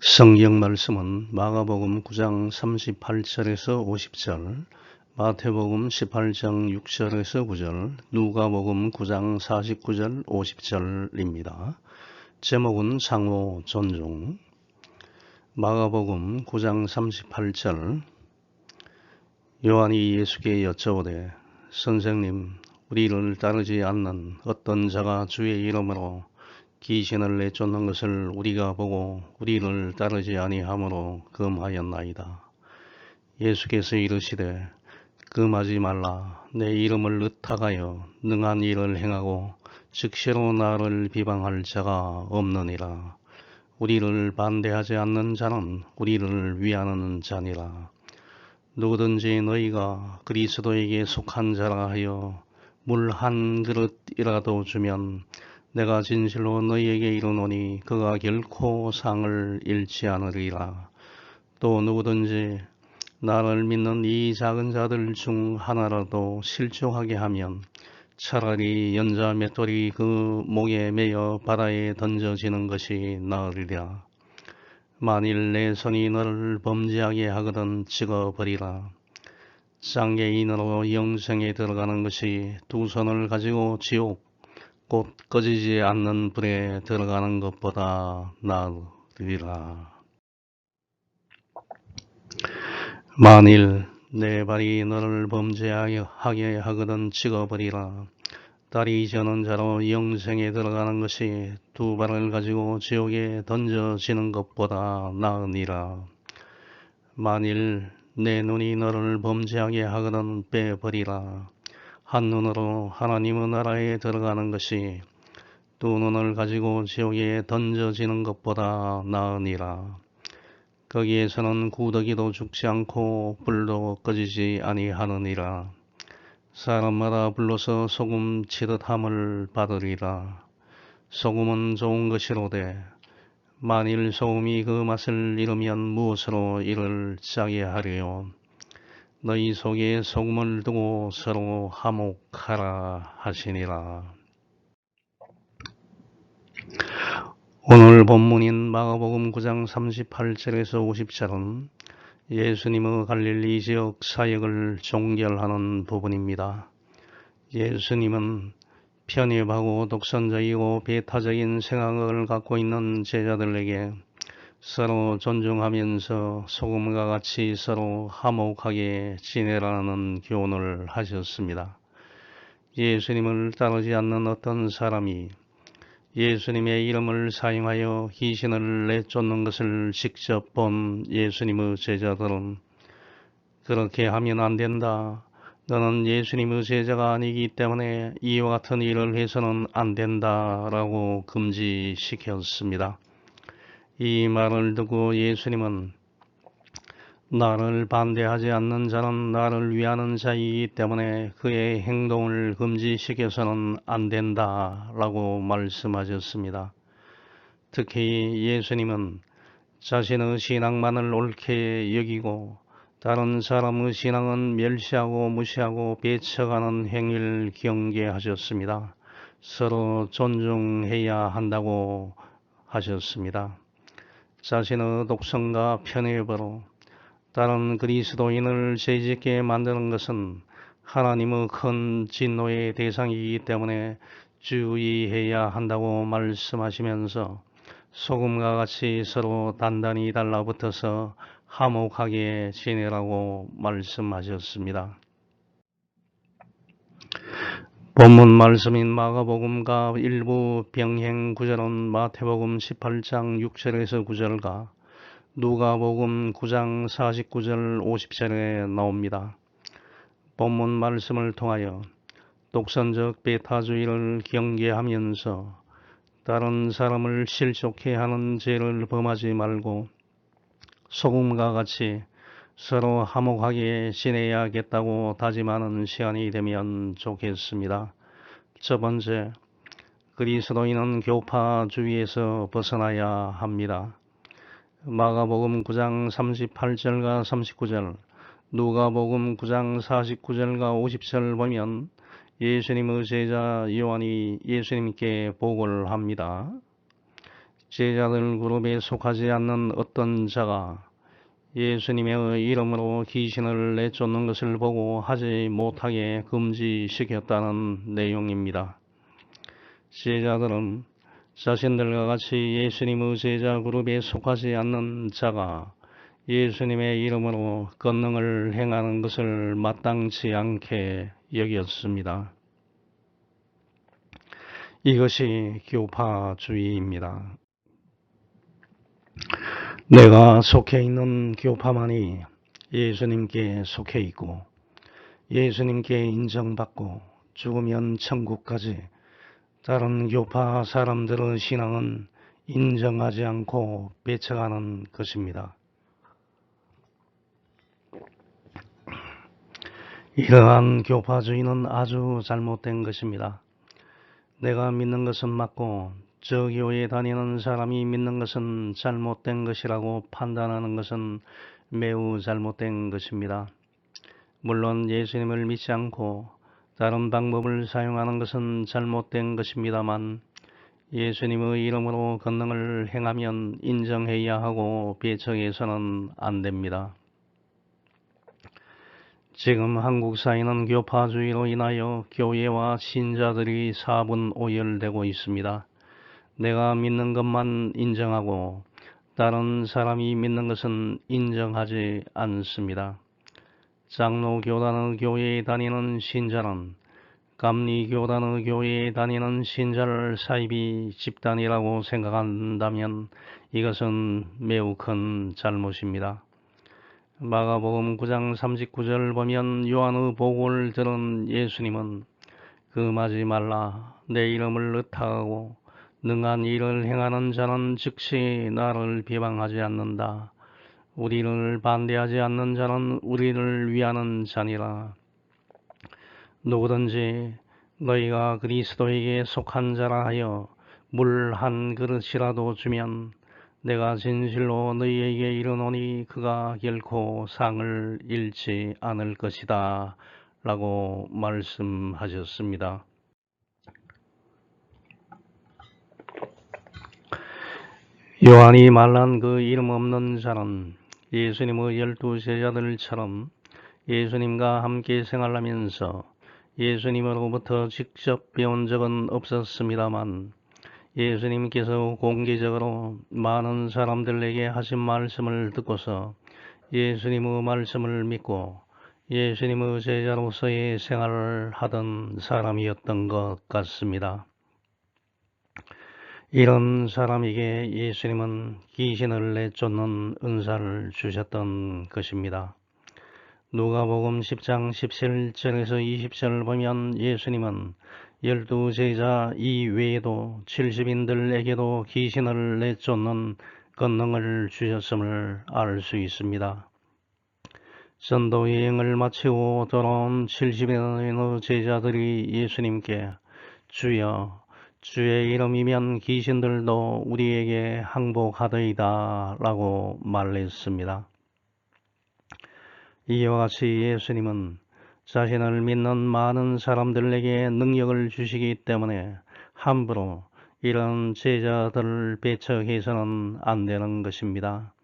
성경 말씀은 마가복음 9장 38절에서 50절, 마태복음 18장 6절에서 9절, 누가복음 9장 49절 50절입니다. 제목은 상호 존중. 마가복음 9장 38절, 요한이 예수께 여쭤오되 선생님, 우리를 따르지 않는 어떤 자가 주의 이름으로 귀신을 내쫓는 것을 우리가 보고 우리를 따르지 아니하므로 금하였나이다. 예수께서 이르시되 금하지 말라. 내 이름을 의탁하여 능한 일을 행하고 즉시로 나를 비방할 자가 없느니라. 우리를 반대하지 않는 자는 우리를 위하는 자니라. 누구든지 너희가 그리스도에게 속한 자라 하여 물 한 그릇이라도 주면 내가 진실로 너희에게 이르노니 그가 결코 상을 잃지 않으리라. 또 누구든지 나를 믿는 이 작은 자들 중 하나라도 실족하게 하면 차라리 연자 맷돌이 그 목에 매여 바다에 던져지는 것이 나으리라. 만일 내 손이 너를 범죄하게 하거든 찍어버리라. 쌍계인으로 영생에 들어가는 것이 두 손을 가지고 지옥 곧 꺼지지 않는 불에 들어가는 것보다 나으리라. 만일 내 발이 너를 범죄하게 하거든 찍어버리라. 다리 저는 자로 영생에 들어가는 것이 두 발을 가지고 지옥에 던져지는 것보다 나으니라. 만일 내 눈이 너를 범죄하게 하거든 빼버리라. 한 눈으로 하나님의 나라에 들어가는 것이 두 눈을 가지고 지옥에 던져지는 것보다 나으니라. 거기에서는 구더기도 죽지 않고 불도 꺼지지 아니하느니라. 사람마다 불로서 소금 치듯 함을 받으리라. 소금은 좋은 것이로되 만일 소금이 그 맛을 잃으면 무엇으로 이를 짜게 하리요. 너희 속에 소금을 두고 서로 화목하라 하시니라. 오늘 본문인 마가복음 9장 38절에서 50절은 예수님의 갈릴리 지역 사역을 종결하는 부분입니다. 예수님은 편협하고 독선적이고 배타적인 생각을 갖고 있는 제자들에게 서로 존중하면서 소금과 같이 서로 화목하게 지내라는 교훈을 하셨습니다. 예수님을 따르지 않는 어떤 사람이 예수님의 이름을 사용하여 귀신을 내쫓는 것을 직접 본 예수님의 제자들은 그렇게 하면 안 된다. 너는 예수님의 제자가 아니기 때문에 이와 같은 일을 해서는 안 된다 라고 금지시켰습니다. 이 말을 듣고 예수님은 나를 반대하지 않는 자는 나를 위하는 자이기 때문에 그의 행동을 금지시켜서는 안 된다 라고 말씀하셨습니다. 특히 예수님은 자신의 신앙만을 옳게 여기고 다른 사람의 신앙은 멸시하고 무시하고 배척하는 행위를 경계하셨습니다. 서로 존중해야 한다고 하셨습니다. 자신의 독선과 편협으로 다른 그리스도인을 죄짓게 만드는 것은 하나님의 큰 진노의 대상이기 때문에 주의해야 한다고 말씀하시면서 소금과 같이 서로 단단히 달라붙어서 화목하게 지내라고 말씀하셨습니다. 본문 말씀인 마가복음과 일부 병행 구절은 마태복음 18장 6절에서 9절과 누가복음 9장 49절 50절에 나옵니다. 본문 말씀을 통하여 독선적 배타주의를 경계하면서 다른 사람을 실족해 하는 죄를 범하지 말고 소금과 같이 서로 화목하게 지내야겠다고 다짐하는 시간이 되면 좋겠습니다. 첫 번째, 그리스도인은 교파주의에서 벗어나야 합니다. 마가복음 9장 38절과 39절, 누가복음 9장 49절과 50절 보면 예수님의 제자 요한이 예수님께 보고를 합니다. 제자들 그룹에 속하지 않는 어떤 자가 예수님의 이름으로 귀신을 내쫓는 것을 보고 하지 못하게 금지시켰다는 내용입니다. 제자들은 자신들과 같이 예수님의 제자 그룹에 속하지 않는 자가 예수님의 이름으로 권능을 행하는 것을 마땅치 않게 여겼습니다. 이것이 교파주의입니다. 내가 속해 있는 교파만이 예수님께 속해 있고 예수님께 인정받고 죽으면 천국까지 다른 교파 사람들의 신앙은 인정하지 않고 배척하는 것입니다. 이러한 교파주의는 아주 잘못된 것입니다. 내가 믿는 것은 맞고 저 교회에 다니는 사람이 믿는 것은 잘못된 것이라고 판단하는 것은 매우 잘못된 것입니다. 물론 예수님을 믿지 않고 다른 방법을 사용하는 것은 잘못된 것입니다만 예수님의 이름으로 권능을 행하면 인정해야 하고 배척해서는 안 됩니다. 지금 한국 사회는 교파주의로 인하여 교회와 신자들이 사분오열되고 있습니다. 내가 믿는 것만 인정하고 다른 사람이 믿는 것은 인정하지 않습니다. 장로교단의 교회에 다니는 신자는 감리교단의 교회에 다니는 신자를 사이비 집단이라고 생각한다면 이것은 매우 큰 잘못입니다. 마가복음 9장 39절 보면 요한의 보고를 들은 예수님은 금하지 말라 내 이름을 의탁하고 능한 일을 행하는 자는 즉시 나를 비방하지 않는다. 우리를 반대하지 않는 자는 우리를 위하는 자니라. 누구든지 너희가 그리스도에게 속한 자라 하여 물 한 그릇이라도 주면 내가 진실로 너희에게 이르노니 그가 결코 상을 잃지 않을 것이다 라고 말씀하셨습니다. 요한이 말한 그 이름 없는 자는 예수님의 12 제자들처럼 예수님과 함께 생활하면서 예수님으로부터 직접 배운 적은 없었습니다만 예수님께서 공개적으로 많은 사람들에게 하신 말씀을 듣고서 예수님의 말씀을 믿고 예수님의 제자로서의 생활을 하던 사람이었던 것 같습니다. 이런 사람에게 예수님은 귀신을 내쫓는 은사를 주셨던 것입니다. 누가복음 10장 17절에서 20절을 보면 예수님은 12 제자 이외에도 70인들에게도 귀신을 내쫓는 권능을 주셨음을 알 수 있습니다. 전도 여행을 마치고 돌아온 70인의 제자들이 예수님께 주여 주의 이름이면 귀신들도 우리에게 항복하더이다 라고 말했습니다. 이와 같이 예수님은 자신을 믿는 많은 사람들에게 능력을 주시기 때문에 함부로 이런 제자들을 배척해서는 안 되는 것입니다.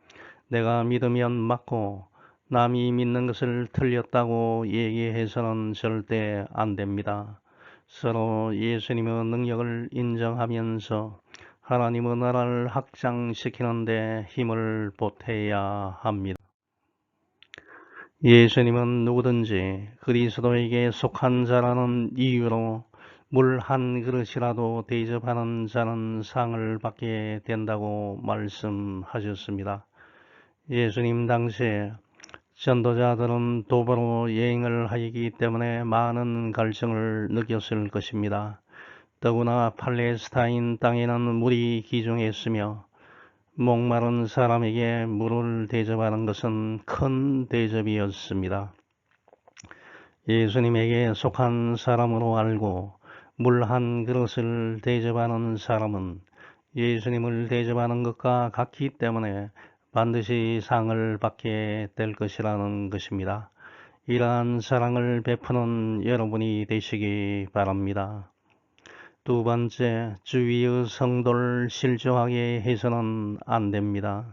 내가 믿으면 맞고 남이 믿는 것을 틀렸다고 얘기해서는 절대 안 됩니다. 서로 예수님의 능력을 인정하면서 하나님의 나라를 확장시키는 데 힘을 보태야 합니다. 예수님은 누구든지 그리스도에게 속한 자라는 이유로 물 한 그릇이라도 대접하는 자는 상을 받게 된다고 말씀하셨습니다. 예수님 당시에 전도자들은 도보로 여행을 하기 때문에 많은 갈증을 느꼈을 것입니다. 더구나 팔레스타인 땅에는 물이 귀중했으며 목마른 사람에게 물을 대접하는 것은 큰 대접이었습니다. 예수님에게 속한 사람으로 알고 물 한 그릇을 대접하는 사람은 예수님을 대접하는 것과 같기 때문에 반드시 상을 받게 될 것이라는 것입니다. 이러한 사랑을 베푸는 여러분이 되시기 바랍니다. 두 번째, 주위의 성도를 실족하게 해서는 안 됩니다.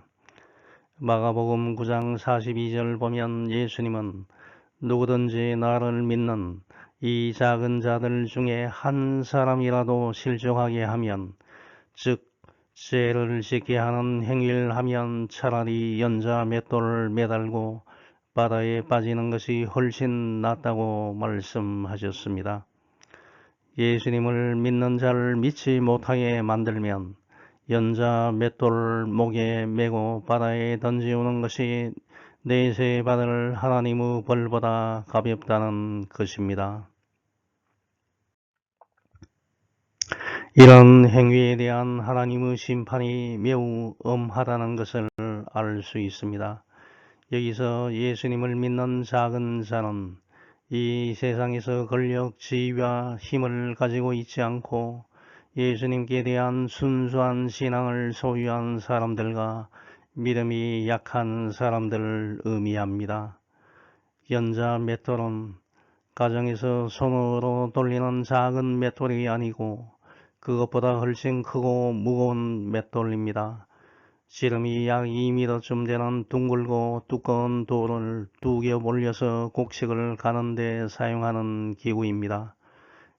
마가복음 9장 42절 보면 예수님은 누구든지 나를 믿는 이 작은 자들 중에 한 사람이라도 실족하게 하면, 즉 죄를 짓게 하는 행위를 하면 차라리 연자 맷돌을 매달고 바다에 빠지는 것이 훨씬 낫다고 말씀하셨습니다. 예수님을 믿는 자를 믿지 못하게 만들면 연자 맷돌을 목에 메고 바다에 던지우는 것이 내세 받을 하나님의 벌보다 가볍다는 것입니다. 이런 행위에 대한 하나님의 심판이 매우 엄하다는 것을 알 수 있습니다. 여기서 예수님을 믿는 작은 자는 이 세상에서 권력, 지위와 힘을 가지고 있지 않고 예수님께 대한 순수한 신앙을 소유한 사람들과 믿음이 약한 사람들을 의미합니다. 연자 맷돌은 가정에서 손으로 돌리는 작은 맷돌이 아니고 그것보다 훨씬 크고 무거운 맷돌입니다. 지름이 약 2m쯤 되는 둥글고 두꺼운 돌을 두 겹 올려서 곡식을 가는 데 사용하는 기구입니다.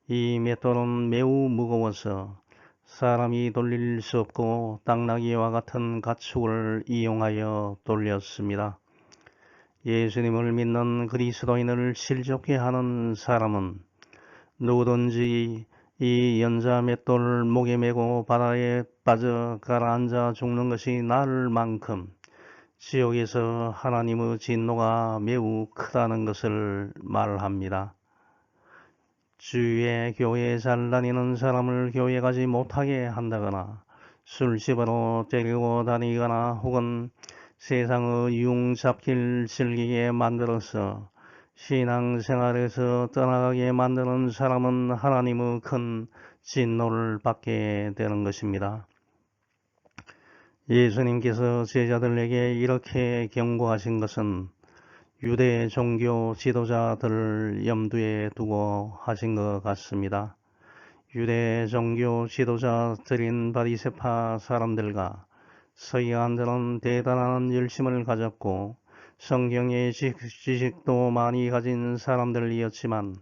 이 맷돌은 매우 무거워서 사람이 돌릴 수 없고 당나귀와 같은 가축을 이용하여 돌렸습니다. 예수님을 믿는 그리스도인을 실족해 하는 사람은 누구든지 이 연자 맷돌을 목에 메고 바다에 빠져 가라앉아 죽는 것이 나을 만큼 지옥에서 하나님의 진노가 매우 크다는 것을 말합니다. 주위에 교회에 잘 다니는 사람을 교회 가지 못하게 한다거나 술집으로 데리고 다니거나 혹은 세상의 유흥잡기를 즐기게 만들어서 신앙생활에서 떠나가게 만드는 사람은 하나님의 큰 진노를 받게 되는 것입니다. 예수님께서 제자들에게 이렇게 경고하신 것은 유대 종교 지도자들을 염두에 두고 하신 것 같습니다. 유대 종교 지도자들인 바리새파 사람들과 서기관들은 대단한 열심을 가졌고 성경의 지식도 많이 가진 사람들이었지만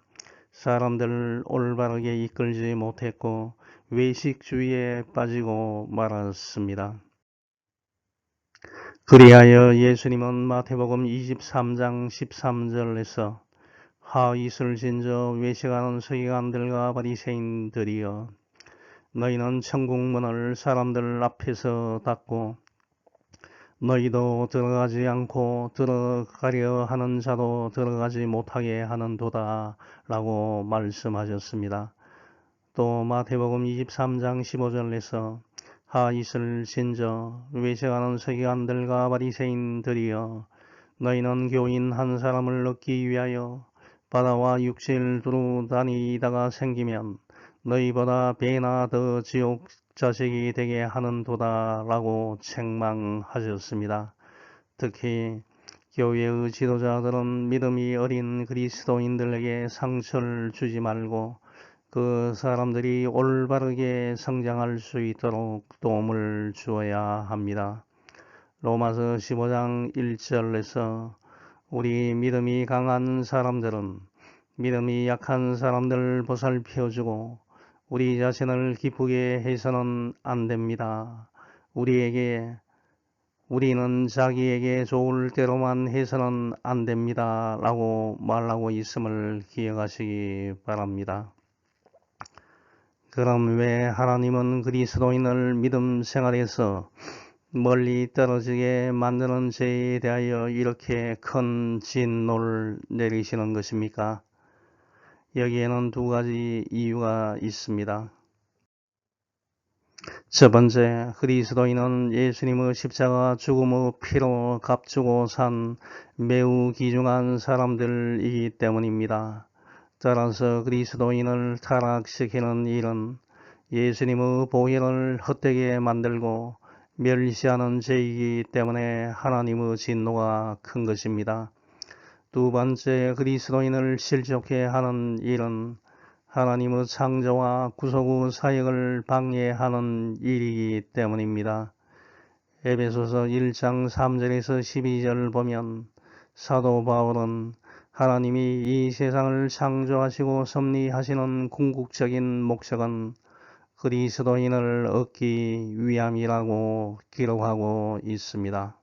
사람들을 올바르게 이끌지 못했고 외식주의에 빠지고 말았습니다. 그리하여 예수님은 마태복음 23장 13절에서 하잇을 진저 외식하는 서기관들과 바리새인들이여, 너희는 천국 문을 사람들 앞에서 닫고 너희도 들어가지 않고 들어가려 하는 자도 들어가지 못하게 하는도다 라고 말씀하셨습니다. 또 마태복음 23장 15절에서 하잇을 진저 외식하는 서기관들과 바리새인들이여, 너희는 교인 한 사람을 얻기 위하여 바다와 육지를 두루 다니다가 생기면 너희보다 배나 더 지옥 자식이 되게 하는도다 라고 책망하셨습니다. 특히 교회의 지도자들은 믿음이 어린 그리스도인들에게 상처를 주지 말고 그 사람들이 올바르게 성장할 수 있도록 도움을 주어야 합니다. 로마서 15장 1절에서 우리 믿음이 강한 사람들은 믿음이 약한 사람들을 보살펴주고 우리 자신을 기쁘게 해서는 안 됩니다. 우리는 자기에게 좋을 대로만 해서는 안 됩니다 라고 말하고 있음을 기억하시기 바랍니다. 그럼 왜 하나님은 그리스도인을 믿음 생활에서 멀리 떨어지게 만드는 죄에 대하여 이렇게 큰 진노를 내리시는 것입니까? 여기에는 두 가지 이유가 있습니다. 첫 번째, 그리스도인은 예수님의 십자가 죽음의 피로 값주고 산 매우 귀중한 사람들이기 때문입니다. 따라서 그리스도인을 타락시키는 일은 예수님의 보혈을 헛되게 만들고 멸시하는 죄이기 때문에 하나님의 진노가 큰 것입니다. 두 번째, 그리스도인을 실족해 하는 일은 하나님의 창조와 구속의 사역을 방해하는 일이기 때문입니다. 에베소서 1장 3절에서 12절 보면 사도 바울은 하나님이 이 세상을 창조하시고 섭리하시는 궁극적인 목적은 그리스도인을 얻기 위함이라고 기록하고 있습니다.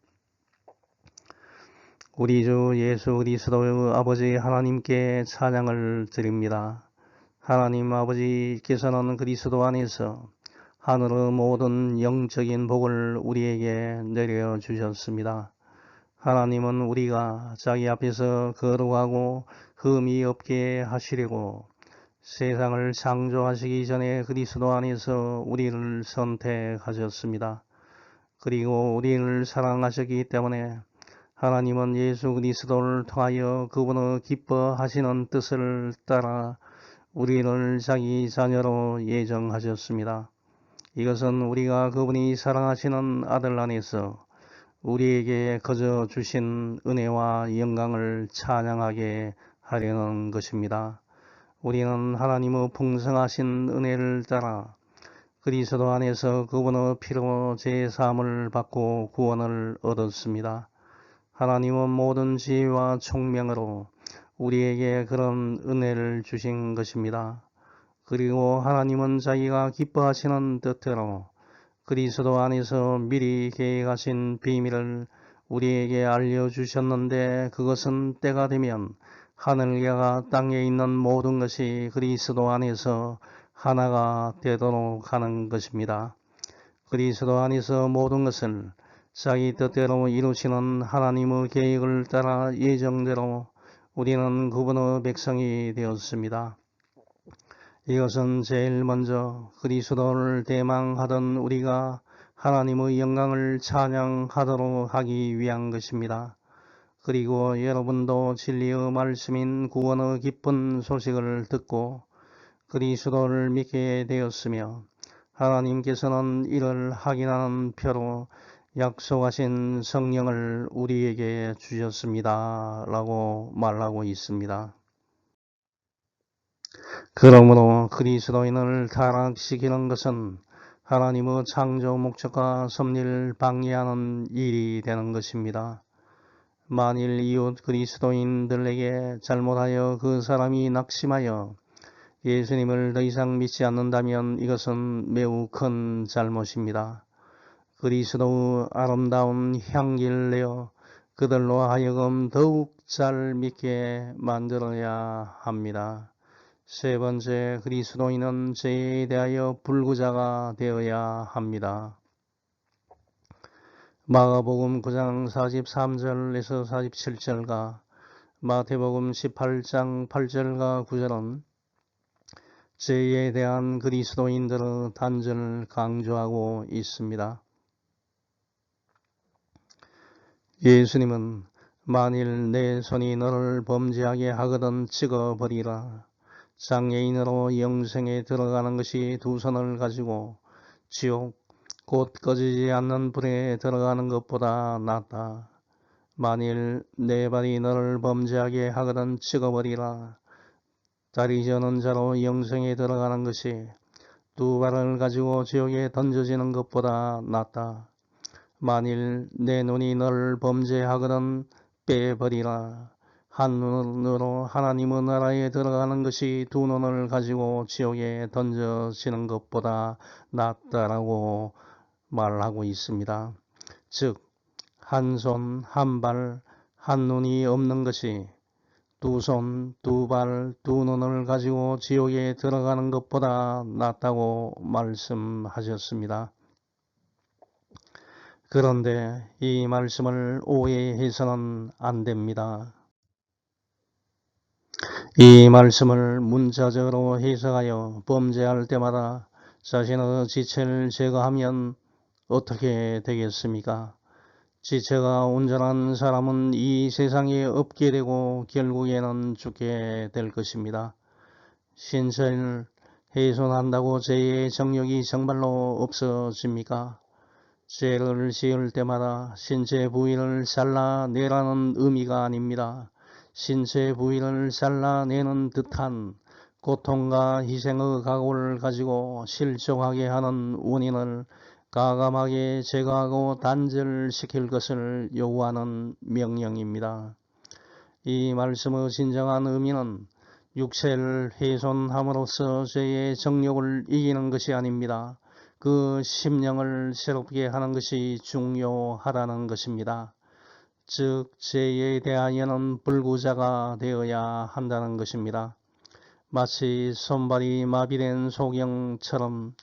우리 주 예수 그리스도의 아버지 하나님께 찬양을 드립니다. 하나님 아버지께서는 그리스도 안에서 하늘의 모든 영적인 복을 우리에게 내려주셨습니다. 하나님은 우리가 자기 앞에서 거룩하고 흠이 없게 하시려고 세상을 창조하시기 전에 그리스도 안에서 우리를 선택하셨습니다. 그리고 우리를 사랑하셨기 때문에 하나님은 예수 그리스도를 통하여 그분의 기뻐하시는 뜻을 따라 우리를 자기 자녀로 예정하셨습니다. 이것은 우리가 그분이 사랑하시는 아들 안에서 우리에게 거저 주신 은혜와 영광을 찬양하게 하려는 것입니다. 우리는 하나님의 풍성하신 은혜를 따라 그리스도 안에서 그분의 피로 제사함을 받고 구원을 얻었습니다. 하나님은 모든 지혜와 총명으로 우리에게 그런 은혜를 주신 것입니다. 그리고 하나님은 자기가 기뻐하시는 뜻대로 그리스도 안에서 미리 계획하신 비밀을 우리에게 알려주셨는데 그것은 때가 되면 하늘과 땅에 있는 모든 것이 그리스도 안에서 하나가 되도록 하는 것입니다. 그리스도 안에서 모든 것을 자기 뜻대로 이루시는 하나님의 계획을 따라 예정대로 우리는 그분의 백성이 되었습니다. 이것은 제일 먼저 그리스도를 대망하던 우리가 하나님의 영광을 찬양하도록 하기 위한 것입니다. 그리고 여러분도 진리의 말씀인 구원의 기쁜 소식을 듣고 그리스도를 믿게 되었으며 하나님께서는 이를 확인하는 표로 약속하신 성령을 우리에게 주셨습니다. 라고 말하고 있습니다. 그러므로 그리스도인을 타락시키는 것은 하나님의 창조 목적과 섭리를 방해하는 일이 되는 것입니다. 만일 이웃 그리스도인들에게 잘못하여 그 사람이 낙심하여 예수님을 더 이상 믿지 않는다면 이것은 매우 큰 잘못입니다. 그리스도의 아름다운 향기를 내어 그들로 하여금 더욱 잘 믿게 만들어야 합니다. 세 번째, 그리스도인은 죄에 대하여 불구자가 되어야 합니다. 마가복음 9장 43절에서 47절과 마태복음 18장 8절과 9절은 죄에 대한 그리스도인들의 단절을 강조하고 있습니다. 예수님은 만일 내 손이 너를 범죄하게 하거든 찍어버리라. 장애인으로 영생에 들어가는 것이 두 손을 가지고 지옥 곧 꺼지지 않는 불에 들어가는 것보다 낫다. 만일 내 발이 너를 범죄하게 하거든 찍어버리라. 다리 저는 자로 영생에 들어가는 것이 두 발을 가지고 지옥에 던져지는 것보다 낫다. 만일 내 눈이 너를 범죄하거든 빼버리라. 한 눈으로 하나님의 나라에 들어가는 것이 두 눈을 가지고 지옥에 던져지는 것보다 낫다라고 말하고 있습니다. 즉, 한 손, 한 발, 한 눈이 없는 것이 두 손, 두 발, 두 눈을 가지고 지옥에 들어가는 것보다 낫다고 말씀하셨습니다. 그런데 이 말씀을 오해해서는 안 됩니다. 이 말씀을 문자적으로 해석하여 범죄할 때마다 자신의 지체를 제거하면 어떻게 되겠습니까? 지체가 온전한 사람은 이 세상에 없게 되고 결국에는 죽게 될 것입니다. 신체를 훼손한다고 죄의 정욕이 정말로 없어집니까? 죄를 지을 때마다 신체 부위를 잘라내라는 의미가 아닙니다. 신체 부위를 잘라내는 듯한 고통과 희생의 각오를 가지고 실족하게 하는 원인을 과감하게 제거하고 단절시킬 것을 요구하는 명령입니다. 이 말씀의 진정한 의미는 육체를 훼손함으로써 죄의 정욕을 이기는 것이 아닙니다. 그 심령을 새롭게 하는 것이 중요하다는 것입니다. 즉 죄에 대하여는 불구자가 되어야 한다는 것입니다. 마치 손발이 마비된 소경처럼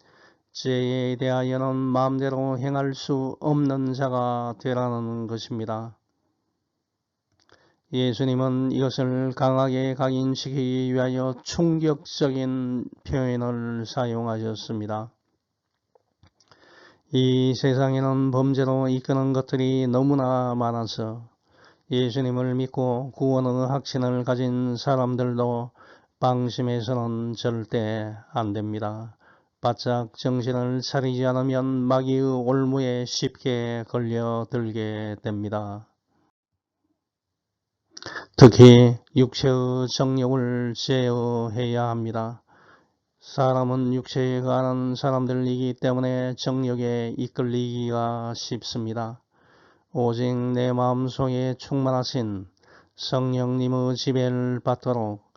죄에 대하여는 마음대로 행할 수 없는 자가 되라는 것입니다. 예수님은 이것을 강하게 각인시키기 위하여 충격적인 표현을 사용하셨습니다. 이 세상에는 범죄로 이끄는 것들이 너무나 많아서 예수님을 믿고 구원의 확신을 가진 사람들도 방심해서는 절대 안 됩니다. 바짝 정신을 차리지 않으면 마귀의 올무에 쉽게 걸려들게 됩니다. 특히 육체의 정욕을 제어해야 합니다. 사람은 육체에 관한 사람들이기 때문에 정욕에 이끌리기가 쉽습니다. 오직 내 마음속에 충만하신 성령님의 지배를 받도록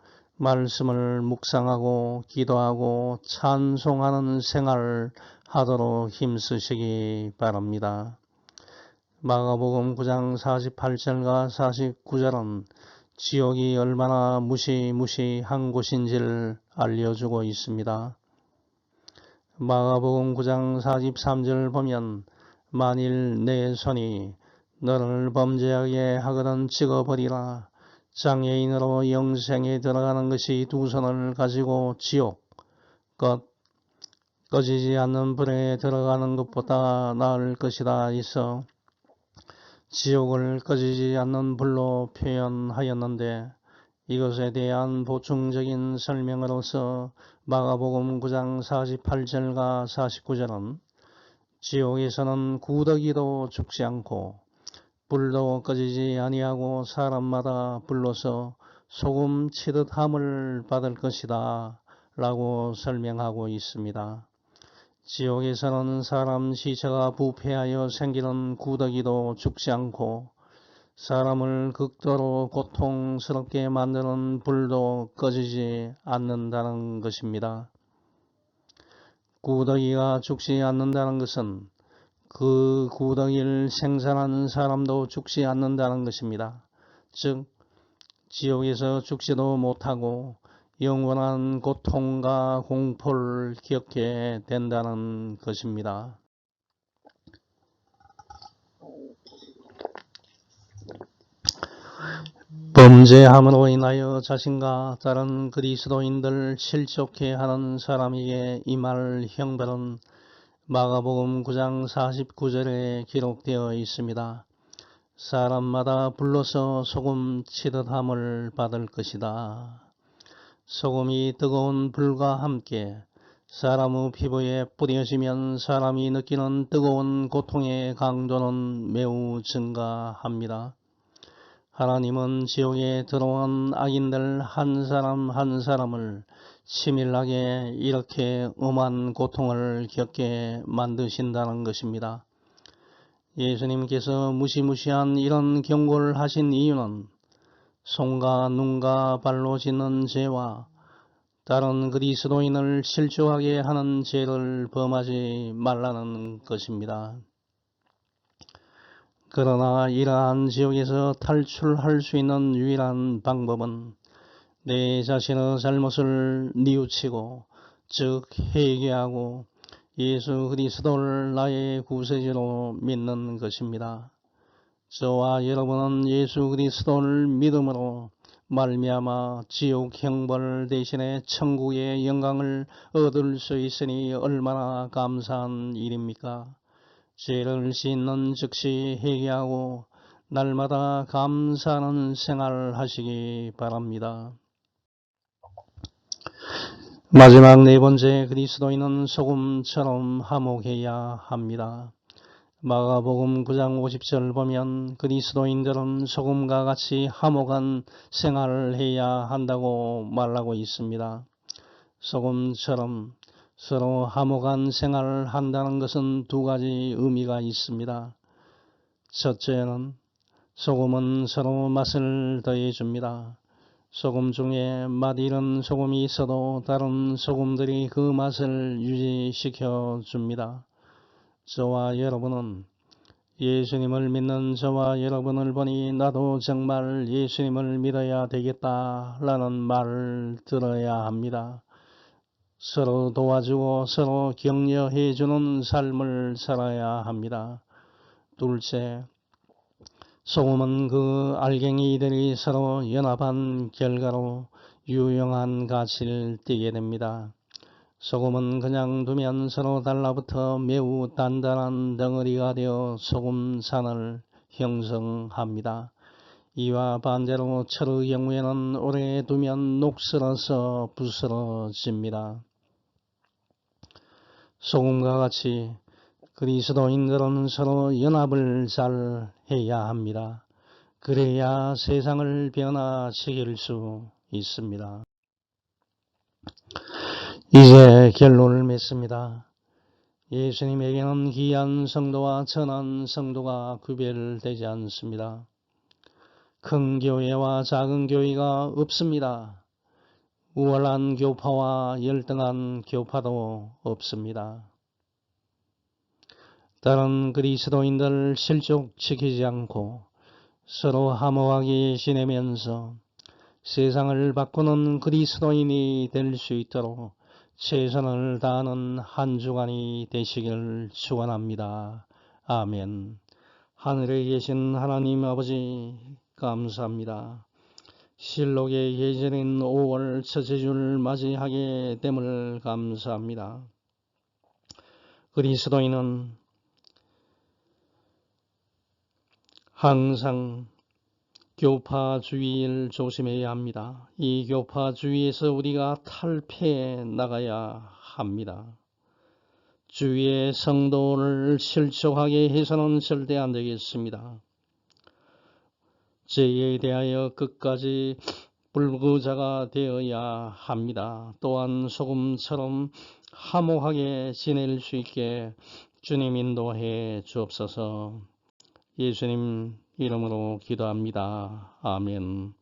말씀을 묵상하고 기도하고 찬송하는 생활을 하도록 힘쓰시기 바랍니다. 마가복음 9장 48절과 49절은 지옥이 얼마나 무시무시한 곳인지를 알려주고 있습니다. 마가복음 9장 43절 보면 만일 내 손이 너를 범죄하게 하거든 찍어버리라. 장애인으로 영생에 들어가는 것이 두 손을 가지고 지옥 꺼지지 않는 불에 들어가는 것보다 나을 것이다 있어 지옥을 꺼지지 않는 불로 표현하였는데 이것에 대한 보충적인 설명으로서 마가복음 9장 48절과 49절은 지옥에서는 구더기도 죽지 않고 불도 꺼지지 아니하고 사람마다 불로서 소금 치듯 함을 받을 것이다 라고 설명하고 있습니다. 지옥에서는 사람 시체가 부패하여 생기는 구더기도 죽지 않고 사람을 극도로 고통스럽게 만드는 불도 꺼지지 않는다는 것입니다. 구더기가 죽지 않는다는 것은 그 구더기를 생산하는 사람도 죽지 않는다는 것입니다. 즉 지옥에서 죽지도 못하고 영원한 고통과 공포를 겪게 된다는 것입니다. 범죄함으로 인하여 자신과 다른 그리스도인들 실족해 하는 사람에게 임할 형벌은 마가복음 9장 49절에 기록되어 있습니다. 사람마다 불로서 소금 치듯 함을 받을 것이다. 소금이 뜨거운 불과 함께 사람의 피부에 뿌려지면 사람이 느끼는 뜨거운 고통의 강도는 매우 증가합니다. 하나님은 지옥에 들어온 악인들 한 사람 한 사람을 치밀하게 이렇게 엄한 고통을 겪게 만드신다는 것입니다. 예수님께서 무시무시한 이런 경고를 하신 이유는 손과 눈과 발로 짓는 죄와 다른 그리스도인을 실족하게 하는 죄를 범하지 말라는 것입니다. 그러나 이러한 지옥에서 탈출할 수 있는 유일한 방법은 내 자신의 잘못을 뉘우치고 즉 회개하고 예수 그리스도를 나의 구세주로 믿는 것입니다. 저와 여러분은 예수 그리스도를 믿음으로 말미암아 지옥 형벌 대신에 천국의 영광을 얻을 수 있으니 얼마나 감사한 일입니까? 죄를 짓는 즉시 회개하고 날마다 감사하는 생활을 하시기 바랍니다. 마지막 네 번째, 그리스도인은 소금처럼 화목해야 합니다. 마가복음 9장 50절 보면 그리스도인들은 소금과 같이 화목한 생활을 해야 한다고 말하고 있습니다. 소금처럼 서로 화목한 생활을 한다는 것은 두 가지 의미가 있습니다. 첫째는 소금은 서로 맛을 더해줍니다. 소금 중에 맛 잃은 소금이 있어도 다른 소금들이 그 맛을 유지시켜 줍니다. 저와 여러분은 예수님을 믿는 저와 여러분을 보니 나도 정말 예수님을 믿어야 되겠다라는 말을 들어야 합니다. 서로 도와주고 서로 격려해주는 삶을 살아야 합니다. 둘째, 소금은 그 알갱이들이 서로 연합한 결과로 유용한 가치를 띠게 됩니다. 소금은 그냥 두면 서로 달라붙어 매우 단단한 덩어리가 되어 소금산을 형성합니다. 이와 반대로 철의 경우에는 오래 두면 녹슬어서 부스러집니다. 소금과 같이 그리스도인들은 서로 연합을 잘 해야 합니다. 그래야 세상을 변화시킬 수 있습니다. 이제 결론을 맺습니다. 예수님에게는 귀한 성도와 천한 성도가 구별되지 않습니다. 큰 교회와 작은 교회가 없습니다. 우월한 교파와 열등한 교파도 없습니다. 다른 그리스도인들을 실족시키지 않고 서로 화목하게 지내면서 세상을 바꾸는 그리스도인이 될 수 있도록 최선을 다하는 한 주간이 되시길 축원합니다. 아멘. 하늘에 계신 하나님 아버지 감사합니다. 실록의 계절인 5월 첫째 주를 맞이하게 됨을 감사합니다. 그리스도인은 항상 교파주의를 조심해야 합니다. 이 교파주의에서 우리가 탈피해 나가야 합니다. 주위의 성도를 실족하게 해서는 절대 안 되겠습니다. 죄에 대하여 끝까지 불구자가 되어야 합니다. 또한 소금처럼 화목하게 지낼 수 있게 주님 인도해 주옵소서. 예수님 이름으로 기도합니다. 아멘.